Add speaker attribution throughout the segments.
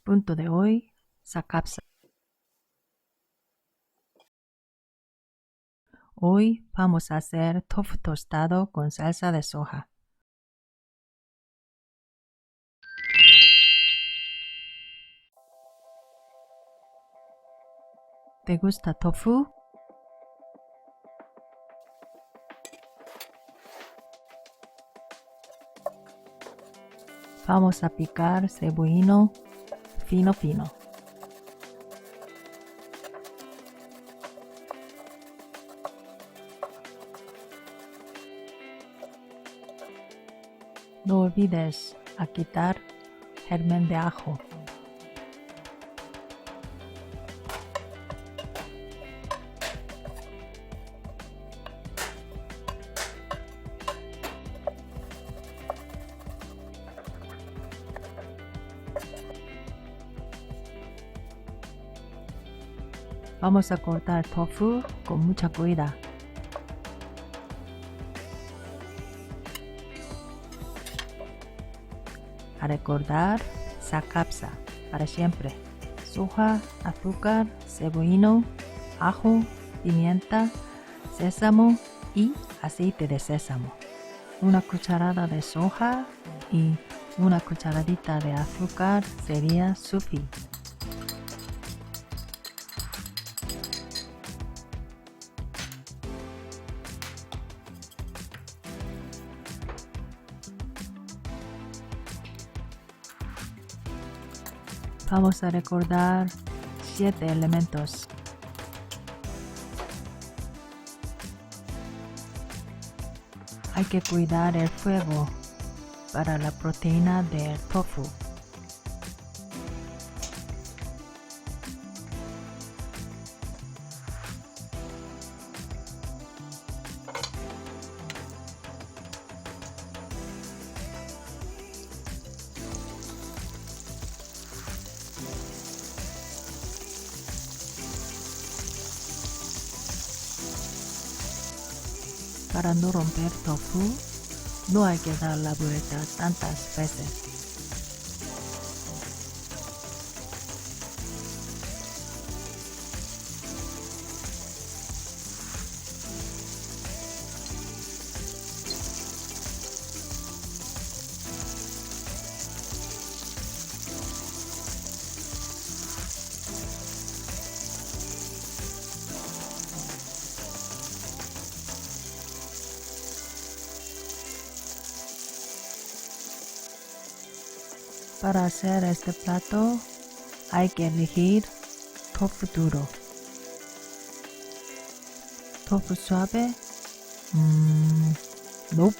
Speaker 1: Punto de hoy, sakapsa. Hoy vamos a hacer tofu tostado con salsa de soja. ¿Te gusta tofu? Vamos a picar cebollino fino fino. No olvides a quitar germen de ajo. Vamos a cortar tofu con mucha cuidado. A recordar, sakapsa para siempre. Soja, azúcar, cebollino, ajo, pimienta, sésamo y aceite de sésamo. Una cucharada de soja y una cucharadita de azúcar sería suficiente. Vamos a recordar 7 elementos. Hay que cuidar el fuego para la proteína del tofu. Para no romper tofu, no hay que dar la vuelta tantas veces. Para hacer este plato hay que elegir tofu duro. Tofu suave, nope.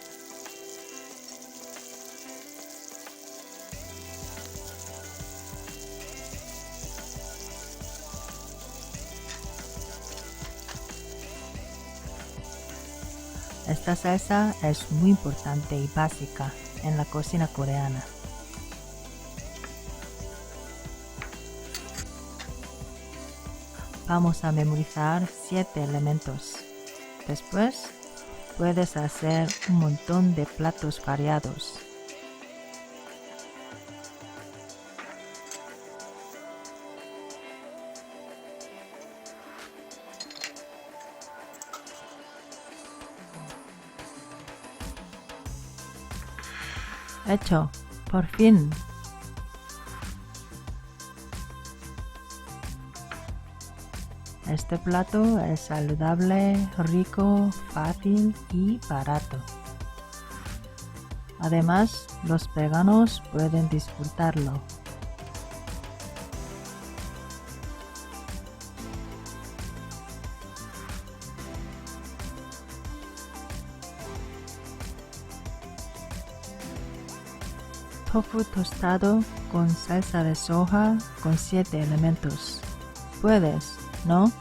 Speaker 1: Esta salsa es muy importante y básica en la cocina coreana. Vamos a memorizar 7 elementos. Después, puedes hacer un montón de platos variados. Hecho, por fin. Este plato es saludable, rico, fácil y barato. Además, los veganos pueden disfrutarlo. Tofu tostado con salsa de soja con 7 elementos. Puedes, ¿no?